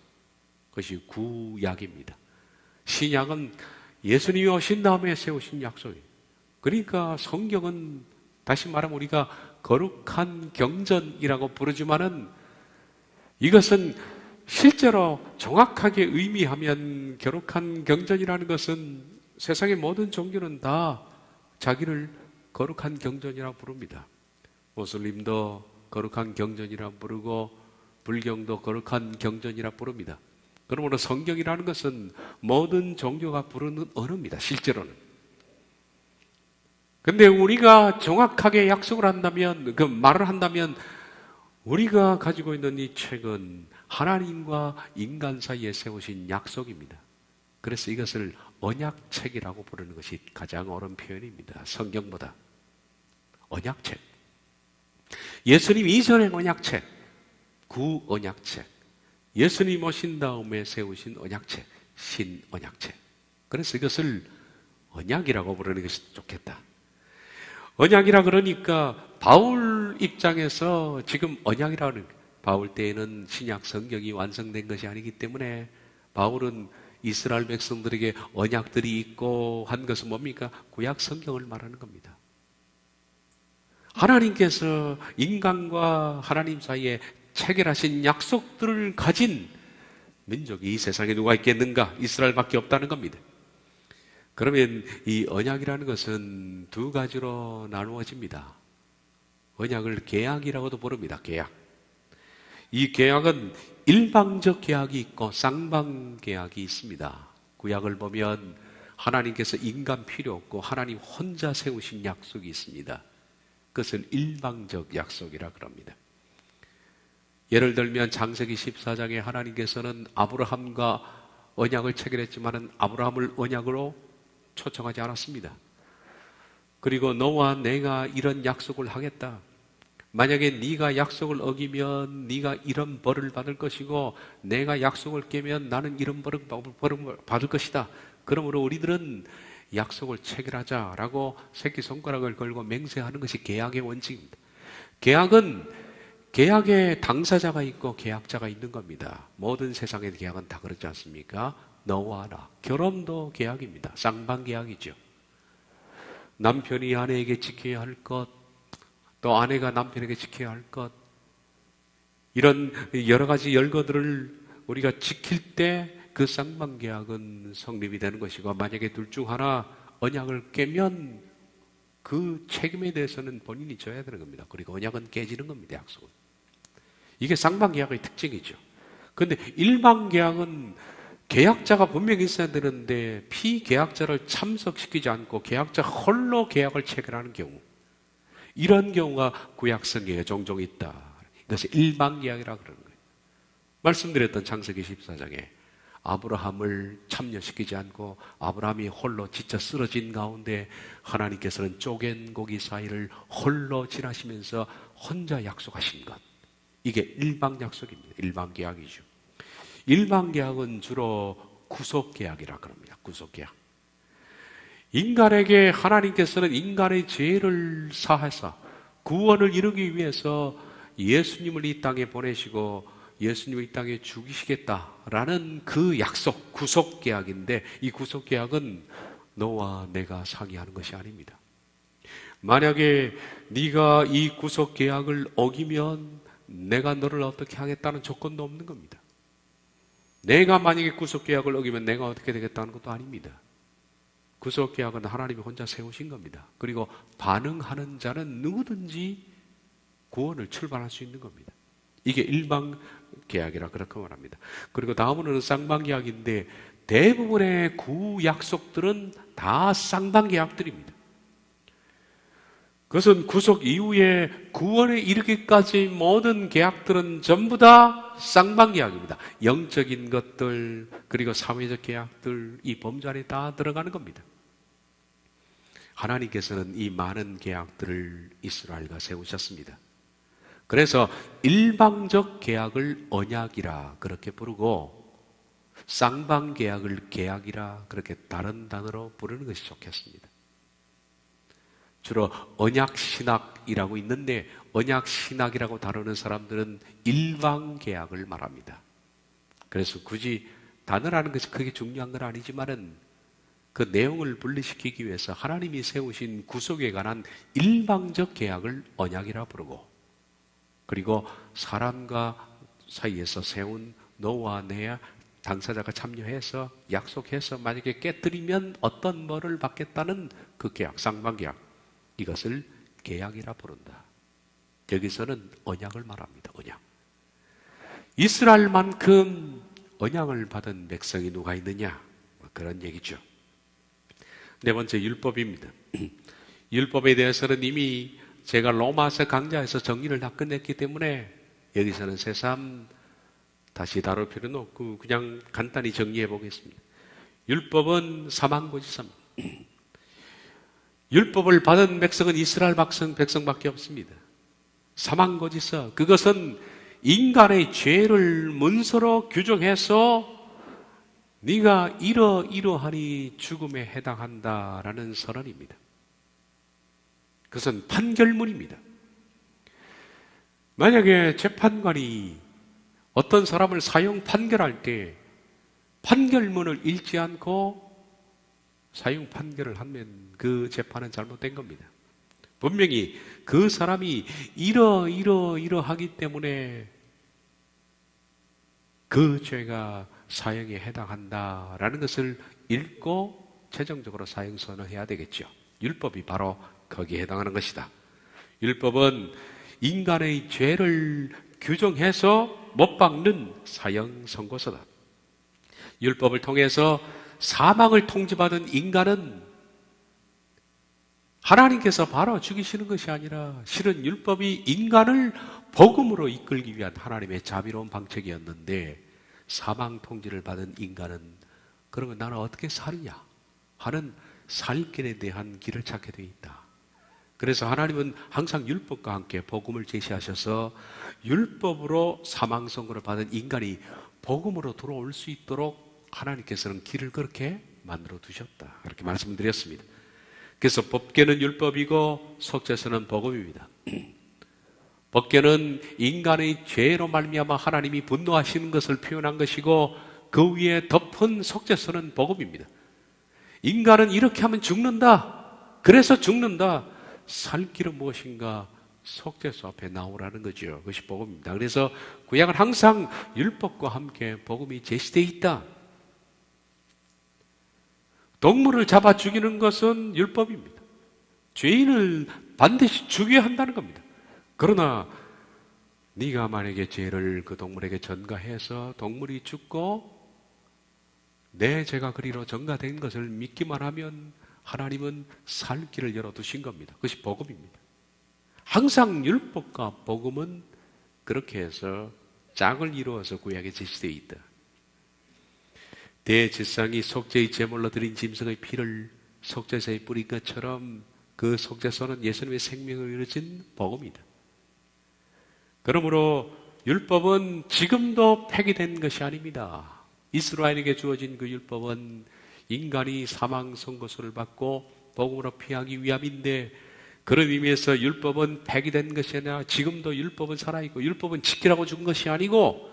그것이 구약입니다. 신약은 예수님이 오신 다음에 세우신 약속이에요. 그러니까 성경은 다시 말하면 우리가 거룩한 경전이라고 부르지만은 이것은 실제로 정확하게 의미하면 거룩한 경전이라는 것은 세상의 모든 종교는 다 자기를 거룩한 경전이라고 부릅니다. 무슬림도 거룩한 경전이라고 부르고 불경도 거룩한 경전이라고 부릅니다. 그러므로 성경이라는 것은 모든 종교가 부르는 언어입니다. 실제로는. 근데 우리가 정확하게 약속을 한다면, 그 말을 한다면 우리가 가지고 있는 이 책은 하나님과 인간 사이에 세우신 약속입니다. 그래서 이것을 언약책이라고 부르는 것이 가장 옳은 표현입니다. 성경보다. 언약책. 예수님 이전의 언약책, 구언약책. 예수님 오신 다음에 세우신 언약책, 신언약책. 그래서 이것을 언약이라고 부르는 것이 좋겠다. 언약이라 그러니까 바울 입장에서 지금 언약이라고 하는, 바울 때에는 신약 성경이 완성된 것이 아니기 때문에 바울은 이스라엘 백성들에게 언약들이 있고 한 것은 뭡니까? 구약 성경을 말하는 겁니다. 하나님께서 인간과 하나님 사이에 체결하신 약속들을 가진 민족이 이 세상에 누가 있겠는가? 이스라엘밖에 없다는 겁니다. 그러면 이 언약이라는 것은 두 가지로 나누어집니다. 언약을 계약이라고도 부릅니다. 계약. 이 계약은 일방적 계약이 있고 쌍방 계약이 있습니다. 구약을 보면 하나님께서 인간 필요 없고 하나님 혼자 세우신 약속이 있습니다. 그것을 일방적 약속이라 그럽니다. 예를 들면 창세기 14장에 하나님께서는 아브라함과 언약을 체결했지만은 아브라함을 언약으로 초청하지 않았습니다. 그리고 너와 내가 이런 약속을 하겠다. 만약에 네가 약속을 어기면 네가 이런 벌을 받을 것이고 내가 약속을 깨면 나는 이런 벌을 받을 것이다. 그러므로 우리들은 약속을 체결하자라고 새끼손가락을 걸고 맹세하는 것이 계약의 원칙입니다. 계약은 계약의 당사자가 있고 계약자가 있는 겁니다. 모든 세상의 계약은 다 그렇지 않습니까? 너와 나. 결혼도 계약입니다. 쌍방 계약이죠. 남편이 아내에게 지켜야 할 것, 또 아내가 남편에게 지켜야 할 것, 이런 여러 가지 열거들을 우리가 지킬 때 그 쌍방 계약은 성립이 되는 것이고, 만약에 둘 중 하나 언약을 깨면 그 책임에 대해서는 본인이 져야 되는 겁니다. 그리고 언약은 깨지는 겁니다. 약속은. 이게 쌍방 계약의 특징이죠. 그런데 일방 계약은 계약자가 분명히 있어야 되는데 피계약자를 참석시키지 않고 계약자 홀로 계약을 체결하는 경우, 이런 경우가 구약 성경에 종종 있다. 이것이 일방계약이라고 그러는 거예요. 말씀드렸던 창세기 14장에 아브라함을 참여시키지 않고 아브라함이 홀로 지쳐 쓰러진 가운데 하나님께서는 쪼갠 고기 사이를 홀로 지나시면서 혼자 약속하신 것. 이게 일방약속입니다. 일방계약이죠. 일방계약은 주로 구속계약이라 그럽니다. 구속계약. 인간에게 하나님께서는 인간의 죄를 사하사 구원을 이루기 위해서 예수님을 이 땅에 보내시고 예수님을 이 땅에 죽이시겠다라는 그 약속, 구속계약인데 이 구속계약은 너와 내가 상의하는 것이 아닙니다. 만약에 네가 이 구속계약을 어기면 내가 너를 어떻게 하겠다는 조건도 없는 겁니다. 내가 만약에 구속계약을 어기면 내가 어떻게 되겠다는 것도 아닙니다. 구속계약은 하나님이 혼자 세우신 겁니다. 그리고 반응하는 자는 누구든지 구원을 출발할 수 있는 겁니다. 이게 일방계약이라 그렇게 말합니다. 그리고 다음으로는 쌍방계약인데 대부분의 구약속들은 다 쌍방계약들입니다. 그것은 구속 이후에 구원에 이르기까지 모든 계약들은 전부 다 쌍방계약입니다. 영적인 것들 그리고 사회적 계약들 이 범주 안에 다 들어가는 겁니다. 하나님께서는 이 많은 계약들을 이스라엘과 세우셨습니다. 그래서 일방적 계약을 언약이라 그렇게 부르고 쌍방계약을 계약이라 그렇게 다른 단어로 부르는 것이 좋겠습니다. 주로 언약신학이라고 있는데 언약신학이라고 다루는 사람들은 일방계약을 말합니다. 그래서 굳이 단어라는 것이 크게 중요한 건 아니지만은 그 내용을 분리시키기 위해서 하나님이 세우신 구속에 관한 일방적 계약을 언약이라 부르고 그리고 사람과 사이에서 세운 너와 내 당사자가 참여해서 약속해서 만약에 깨뜨리면 어떤 벌을 받겠다는 그 계약, 쌍방계약 이것을 계약이라 부른다. 여기서는 언약을 말합니다. 언약. 이스라엘만큼 언약을 받은 백성이 누가 있느냐? 그런 얘기죠. 네 번째 율법입니다. 율법에 대해서는 이미 제가 로마서 강좌에서 정리를 다 끝냈기 때문에 여기서는 새삼 다시 다룰 필요는 없고 그냥 간단히 정리해 보겠습니다. 율법은 사망고지서입니다. 율법을 받은 백성은 이스라엘 백성밖에 없습니다. 사망고지서 그것은 인간의 죄를 문서로 규정해서 네가 이러이러하니 죽음에 해당한다라는 선언입니다. 그것은 판결문입니다. 만약에 재판관이 어떤 사람을 사형 판결할 때 판결문을 읽지 않고 사형 판결을 하면 그 재판은 잘못된 겁니다. 분명히 그 사람이 이러하기 때문에 그 죄가 사형에 해당한다라는 것을 읽고 최종적으로 사형 선언해야 되겠죠. 율법이 바로 거기에 해당하는 것이다. 율법은 인간의 죄를 규정해서 못 박는 사형 선고서다. 율법을 통해서 사망을 통지받은 인간은 하나님께서 바로 죽이시는 것이 아니라 실은 율법이 인간을 복음으로 이끌기 위한 하나님의 자비로운 방책이었는데 사망 통지를 받은 인간은 그러면 나는 어떻게 살냐 하는 살 길에 대한 길을 찾게 되어 있다. 그래서 하나님은 항상 율법과 함께 복음을 제시하셔서 율법으로 사망 선고를 받은 인간이 복음으로 돌아올 수 있도록 하나님께서는 길을 그렇게 만들어 두셨다. 그렇게 말씀드렸습니다. 그래서 법궤는 율법이고 속죄서는 복음입니다. 법궤는 인간의 죄로 말미암아 하나님이 분노하시는 것을 표현한 것이고 그 위에 덮은 속죄서는 복음입니다. 인간은 이렇게 하면 죽는다. 그래서 죽는다. 살 길은 무엇인가? 속죄서 앞에 나오라는 거죠. 그것이 복음입니다. 그래서 구약은 항상 율법과 함께 복음이 제시되어 있다. 동물을 잡아 죽이는 것은 율법입니다. 죄인을 반드시 죽여야 한다는 겁니다. 그러나 네가 만약에 죄를 그 동물에게 전가해서 동물이 죽고 내 죄가 그리로 전가된 것을 믿기만 하면 하나님은 살 길을 열어두신 겁니다. 그것이 복음입니다. 항상 율법과 복음은 그렇게 해서 짝을 이루어서 구약에 제시되어 있다. 대제사장이 속죄의 제물로 드린 짐승의 피를 속죄소에 뿌린 것처럼 그 속죄소는 예수님의 생명을 이루어진 복음이다. 그러므로 율법은 지금도 폐기된 것이 아닙니다. 이스라엘에게 주어진 그 율법은 인간이 사망 선고수를 받고 복음으로 피하기 위함인데, 그런 의미에서 율법은 폐기된 것이 아니라 지금도 율법은 살아있고 율법은 지키라고 준 것이 아니고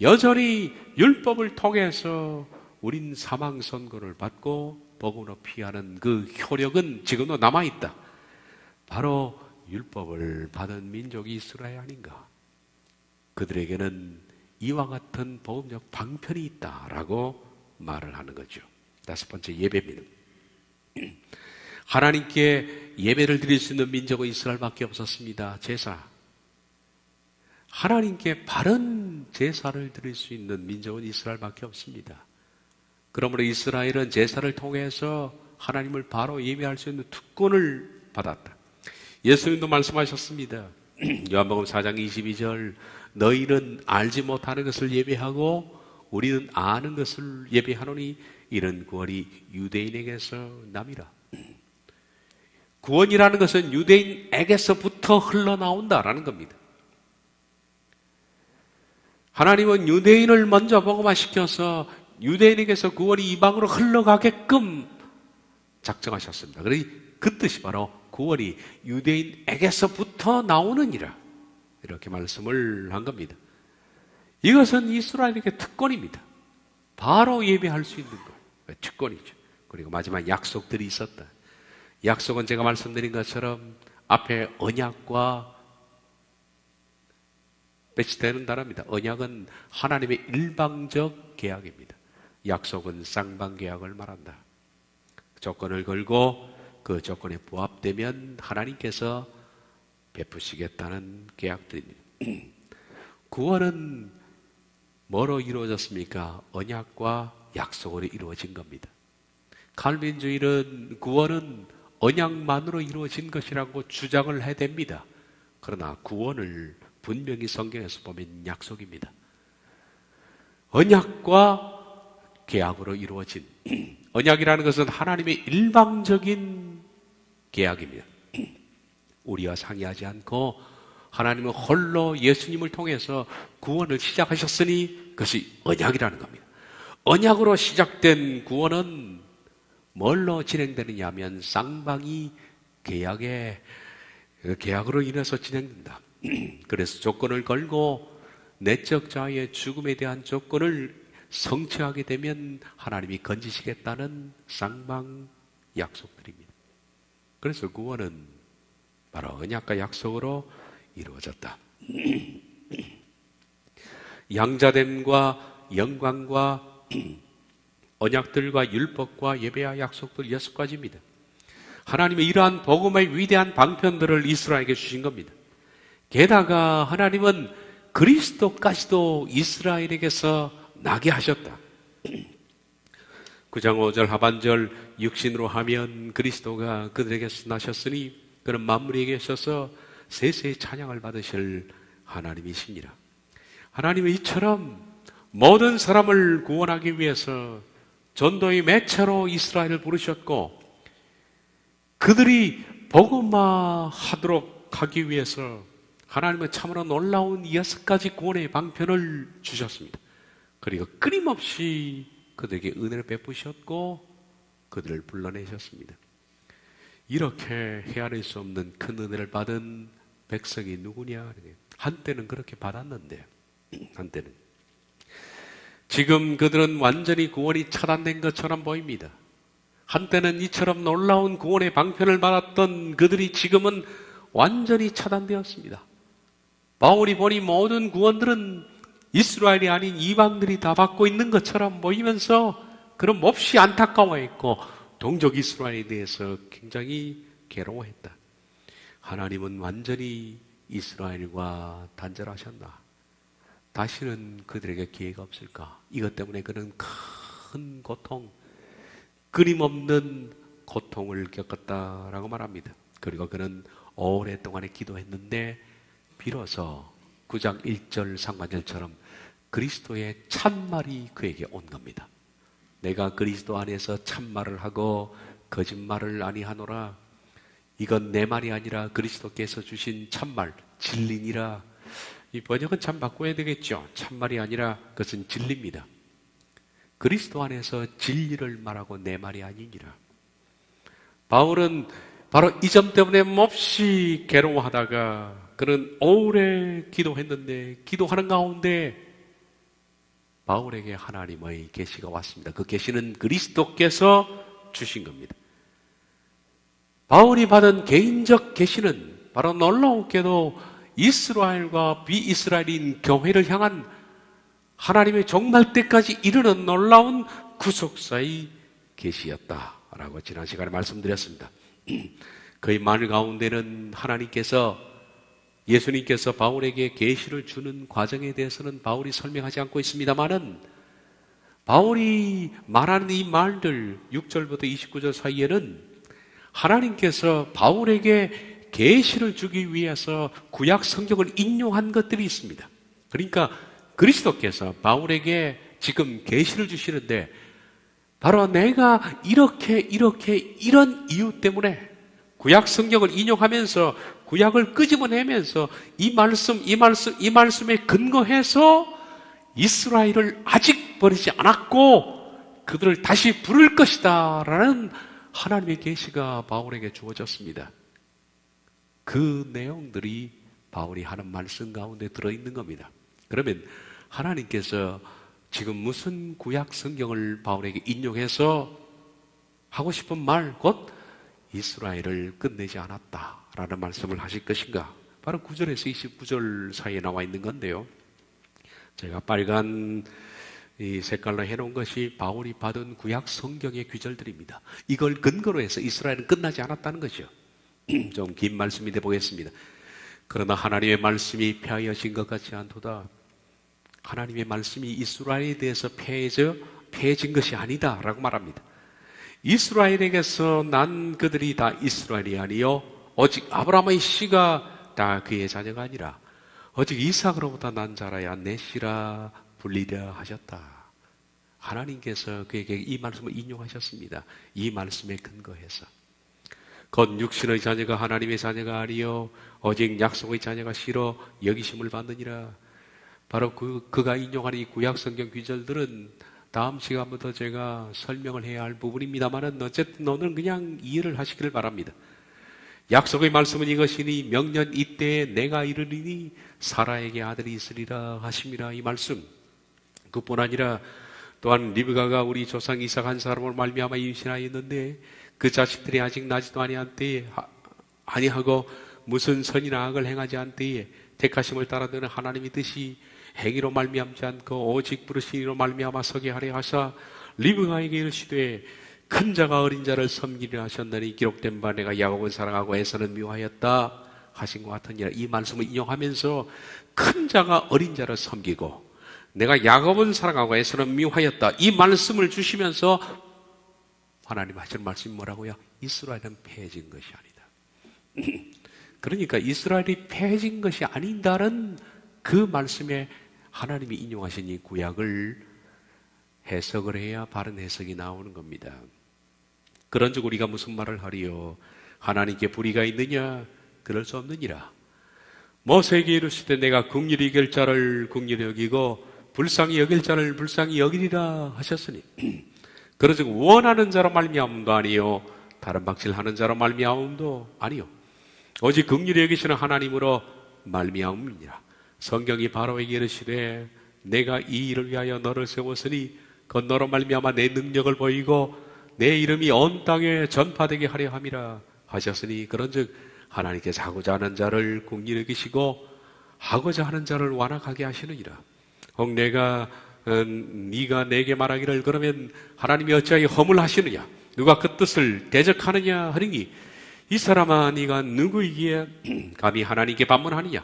여전히 율법을 통해서 우린 사망 선고를 받고 복음으로 피하는 그 효력은 지금도 남아있다. 바로 율법을 받은 민족이 이스라엘 아닌가. 그들에게는 이와 같은 복음적 방편이 있다라고 말을 하는 거죠. 다섯 번째, 예배입니다. 하나님께 예배를 드릴 수 있는 민족은 이스라엘밖에 없었습니다. 제사. 하나님께 바른 제사를 드릴 수 있는 민족은 이스라엘밖에 없습니다. 그러므로 이스라엘은 제사를 통해서 하나님을 바로 예배할 수 있는 특권을 받았다. 예수님도 말씀하셨습니다. 요한복음 4장 22절, 너희는 알지 못하는 것을 예배하고 우리는 아는 것을 예배하노니 이런 구원이 유대인에게서 남이라. 구원이라는 것은 유대인에게서부터 흘러나온다라는 겁니다. 하나님은 유대인을 먼저 복음화시켜서 유대인에게서 구원이 이방으로 흘러가게끔 작정하셨습니다. 그러니 그 뜻이 바로 구원이 유대인에게서부터 나오느니라, 이렇게 말씀을 한 겁니다. 이것은 이스라엘에게 특권입니다. 바로 예배할 수 있는 것, 특권이죠. 그리고 마지막 약속들이 있었다. 약속은 제가 말씀드린 것처럼 앞에 언약과 배치되는 단어입니다. 언약은 하나님의 일방적 계약입니다. 약속은 쌍방 계약을 말한다. 조건을 걸고 그 조건에 부합되면 하나님께서 베푸시겠다는 계약들입니다. 구원은 뭐로 이루어졌습니까? 언약과 약속으로 이루어진 겁니다. 칼빈주의는 구원은 언약만으로 이루어진 것이라고 주장을 해댑니다. 그러나 구원을 분명히 성경에서 보면 약속입니다. 언약과 계약으로 이루어진, 언약이라는 것은 하나님의 일방적인 계약입니다. 우리와 상의하지 않고 하나님은 홀로 예수님을 통해서 구원을 시작하셨으니 그것이 언약이라는 겁니다. 언약으로 시작된 구원은 뭘로 진행되느냐 하면 쌍방이 계약으로 인해서 진행된다. 그래서 조건을 걸고 내적 자아의 죽음에 대한 조건을 성취하게 되면 하나님이 건지시겠다는 쌍방 약속들입니다. 그래서 구원은 바로 언약과 약속으로 이루어졌다. 양자됨과 영광과 언약들과 율법과 예배와 약속들 6가지입니다. 하나님의 이러한 복음의 위대한 방편들을 이스라엘에게 주신 겁니다. 게다가 하나님은 그리스도까지도 이스라엘에게서 나게 하셨다. 9장 5절 하반절, 육신으로 하면 그리스도가 그들에게서 나셨으니 그는 만물에 계셔서 세세의 찬양을 받으실 하나님이십니다. 하나님은 이처럼 모든 사람을 구원하기 위해서 전도의 매체로 이스라엘을 부르셨고, 그들이 복음화하도록 하기 위해서 하나님은 참으로 놀라운 6가지 구원의 방편을 주셨습니다. 그리고 끊임없이 그들에게 은혜를 베푸셨고 그들을 불러내셨습니다. 이렇게 헤아릴 수 없는 큰 은혜를 받은 백성이 누구냐? 한때는 그렇게 받았는데, 한때는 지금 그들은 완전히 구원이 차단된 것처럼 보입니다. 한때는 이처럼 놀라운 구원의 방편을 받았던 그들이 지금은 완전히 차단되었습니다. 바울이 보니 모든 구원들은 이스라엘이 아닌 이방들이 다 받고 있는 것처럼 보이면서 그런 몹시 안타까워했고 동족 이스라엘에 대해서 굉장히 괴로워했다. 하나님은 완전히 이스라엘과 단절하셨나? 다시는 그들에게 기회가 없을까? 이것 때문에 그는 큰 고통, 끊임없는 고통을 겪었다라고 말합니다. 그리고 그는 오랫동안에 기도했는데 비로소 9장 1절 상관절처럼 그리스도의 참말이 그에게 온 겁니다. 내가 그리스도 안에서 참말을 하고 거짓말을 아니하노라. 이건 내 말이 아니라 그리스도께서 주신 참말, 진리니라. 이 번역은 참 바꿔야 되겠죠. 참말이 아니라 그것은 진리입니다. 그리스도 안에서 진리를 말하고 내 말이 아니니라. 바울은 바로 이 점 때문에 몹시 괴로워하다가 그는 오래 기도했는데 기도하는 가운데 바울에게 하나님의 계시가 왔습니다. 그 계시는 그리스도께서 주신 겁니다. 바울이 받은 개인적 계시는 바로 놀라웠게도 이스라엘과 비이스라엘인 교회를 향한 하나님의 종말 때까지 이르는 놀라운 구속사의 계시였다라고 지난 시간에 말씀드렸습니다. 그의 말 가운데는 예수님께서 바울에게 계시를 주는 과정에 대해서는 바울이 설명하지 않고 있습니다만은 바울이 말하는 이 말들 6절부터 29절 사이에는 하나님께서 바울에게 계시를 주기 위해서 구약 성경을 인용한 것들이 있습니다. 그러니까 그리스도께서 바울에게 지금 계시를 주시는데 바로 내가 이런 이유 때문에 구약 성경을 인용하면서 구약을 끄집어내면서 이 말씀에 근거해서 이스라엘을 아직 버리지 않았고 그들을 다시 부를 것이다 라는 하나님의 계시가 바울에게 주어졌습니다. 그 내용들이 바울이 하는 말씀 가운데 들어있는 겁니다. 그러면 하나님께서 지금 무슨 구약 성경을 바울에게 인용해서 하고 싶은 말, 곧 이스라엘을 끝내지 않았다라는 말씀을 하실 것인가? 바로 9절에서 29절 사이에 나와 있는 건데요. 제가 빨간 이 색깔로 해놓은 것이 바울이 받은 구약 성경의 구절들입니다. 이걸 근거로 해서 이스라엘은 끝나지 않았다는 거죠. 좀 긴 말씀이 돼 보겠습니다. 그러나 하나님의 말씀이 폐하여진 것 같지 않도다. 하나님의 말씀이 이스라엘에 대해서 폐해진 것이 아니다 라고 말합니다. 이스라엘에게서 난 그들이 다 이스라엘이 아니요 오직 아브라함의 씨가 다 그의 자녀가 아니라 오직 이삭으로부터 난 자라야 내 씨라 불리려 하셨다. 하나님께서 그에게 이 말씀을 인용하셨습니다. 이 말씀에 근거해서 곧 육신의 자녀가 하나님의 자녀가 아니요 오직 약속의 자녀가 씨로 여기심을 받느니라. 바로 그가 인용하는 이 구약 성경 구절들은 다음 시간부터 제가 설명을 해야 할 부분입니다만은 어쨌든 오늘 그냥 이해를 하시기를 바랍니다. 약속의 말씀은 이것이니 명년 이때에 내가 이르리니 사라에게 아들이 있으리라 하심이라. 이 말씀 그뿐 아니라 또한 리브가가 우리 조상 이삭 한 사람을 말미암아 임신하였는데 그 자식들이 아직 나지도 아니한 때에 아니하고 무슨 선이나 악을 행하지 않은 때에 택하심을 따라드는 하나님의 뜻이 행위로 말미암지 않고 오직 부르신 이로 말미암아 서게 하려 하사 리브가에게 이르시되 큰 자가 어린 자를 섬기려 하셨나니 기록된 바 내가 야곱을 사랑하고 에서는 미워하였다 하신 것 같으니라. 이 말씀을 인용하면서 큰 자가 어린 자를 섬기고 내가 야곱을 사랑하고 에서는 미워하였다 이 말씀을 주시면서 하나님 하시는 말씀이 뭐라고요? 이스라엘은 패해진 것이 아니다. 그러니까 이스라엘이 패해진 것이 아닌다는 그 말씀에 하나님이 인용하신 이 구약을 해석을 해야 바른 해석이 나오는 겁니다. 그런즉 우리가 무슨 말을 하리요? 하나님께 불의가 있느냐? 그럴 수 없느니라. 모세에게 이르시되 내가 긍휼히 여길 자를 긍휼히 여기고 불쌍히 여길 자를 불쌍히 여기리라 하셨으니 그런즉 원하는 자로 말미암음도 아니요 다른 방식하는 자로 말미암음도 아니요 오직 긍휼히 여기시는 하나님으로 말미암음이니라. 성경이 바로에게 이르시되 내가 이 일을 위하여 너를 세웠으니 곧 너로 말미암아 내 능력을 보이고 내 이름이 온 땅에 전파되게 하려 함이라 하셨으니 그런즉 하나님께서 하고자 하는 자를 긍휼히 여기시고 하고자 하는 자를 완악하게 하시느니라. 혹 네가 내게 말하기를 그러면 하나님이 어찌하여 허물하시느냐? 누가 그 뜻을 대적하느냐 하느니 이 사람아 네가 누구이기에 감히 하나님께 반문하느냐?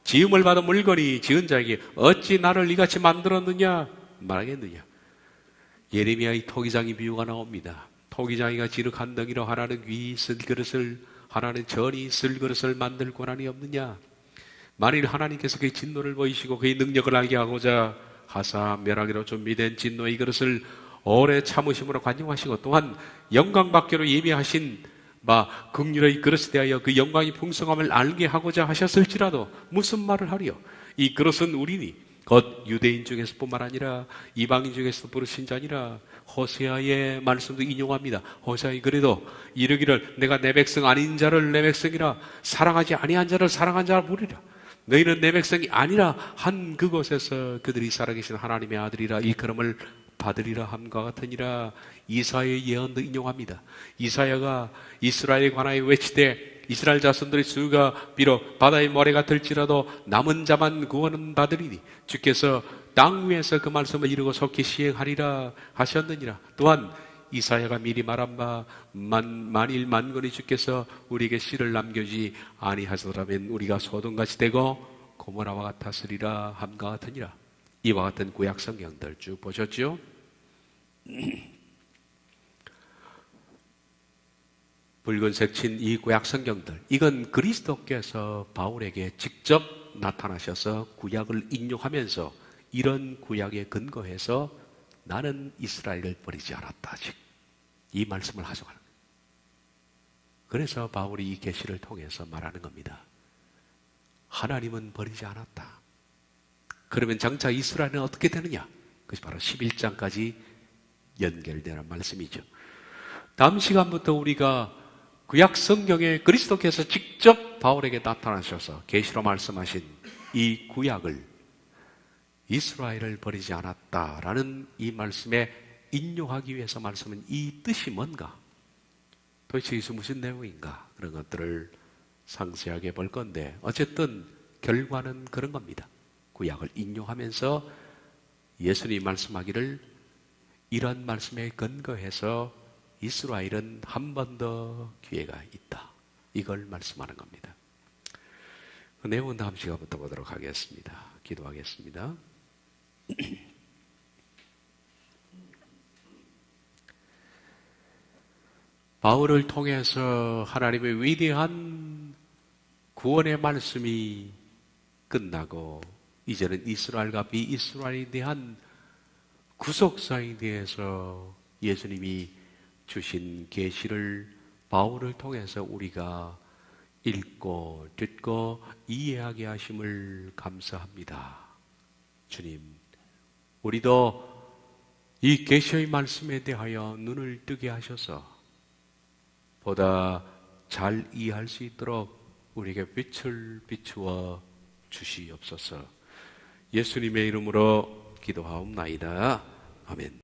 지음을 받은 물건이 지은 자에게 어찌 나를 이같이 만들었느냐 말하겠느냐. 예레미야의 토기장이 비유가 나옵니다. 토기장이가 진흙 한 덩이로 하나는 귀 있을 그릇을 하나는 전이 쓸 그릇을 만들 권한이 없느냐? 만일 하나님께서 그의 진노를 보이시고 그의 능력을 알게 하고자 하사 멸하기로 준비된 진노의 그릇을 오래 참으심으로 관용하시고 또한 영광받기로 예비하신 긍휼의 그릇에 대하여 그 영광의 풍성함을 알게 하고자 하셨을지라도 무슨 말을 하리요? 이 그릇은 우리니 곧 유대인 중에서뿐만 아니라 이방인 중에서도 부르신 자니라. 호세아의 말씀도 인용합니다. 호세아의 그래도 이르기를 내가 내 백성 아닌 자를 내 백성이라 사랑하지 아니한 자를 사랑한 자라 부르리라. 너희는 내 백성이 아니라 한 그곳에서 그들이 살아계신 하나님의 아들이라 일컬음을 받으리라 함과 같으니라. 이사야의 예언도 인용합니다. 이사야가 이스라엘에 관하여 외치되 이스라엘 자손들의 수가 비록 바다의 모래가 될지라도 남은 자만 구원은 받으리니 주께서 땅 위에서 그 말씀을 이루고 속히 시행하리라 하셨느니라. 또한 이사야가 미리 말한 바 만일 만군의 주께서 우리에게 씨를 남겨주지 아니하시더라면 우리가 소돔같이 되고 고모라와 같았으리라 함과 같으니라. 이와 같은 구약 성경들 쭉 보셨죠? 붉은색 친 이 구약 성경들, 이건 그리스도께서 바울에게 직접 나타나셔서 구약을 인용하면서 이런 구약에 근거해서 나는 이스라엘을 버리지 않았다, 즉 이 말씀을 하셔가는 거예요. 그래서 바울이 이 계시를 통해서 말하는 겁니다. 하나님은 버리지 않았다. 그러면 장차 이스라엘은 어떻게 되느냐? 그것이 바로 11장까지 연결되는 말씀이죠. 다음 시간부터 우리가 구약 성경에 그리스도께서 직접 바울에게 나타나셔서 계시로 말씀하신 이 구약을 이스라엘을 버리지 않았다라는 이 말씀에 인용하기 위해서 말씀은 이 뜻이 뭔가, 도대체 이것이 무슨 내용인가, 그런 것들을 상세하게 볼 건데, 어쨌든 결과는 그런 겁니다. 구약을 인용하면서 예수님이 말씀하기를 이런 말씀에 근거해서 이스라엘은 한 번 더 기회가 있다, 이걸 말씀하는 겁니다. 그 내용은 다음 시간부터 보도록 하겠습니다. 기도하겠습니다. 바울을 통해서 하나님의 위대한 구원의 말씀이 끝나고 이제는 이스라엘과 비이스라엘에 대한 구속사에 대해서 예수님이 주신 계시를 바울을 통해서 우리가 읽고 듣고 이해하게 하심을 감사합니다. 주님, 우리도 이 계시의 말씀에 대하여 눈을 뜨게 하셔서 보다 잘 이해할 수 있도록 우리에게 빛을 비추어 주시옵소서. 예수님의 이름으로 기도하옵나이다. 아멘.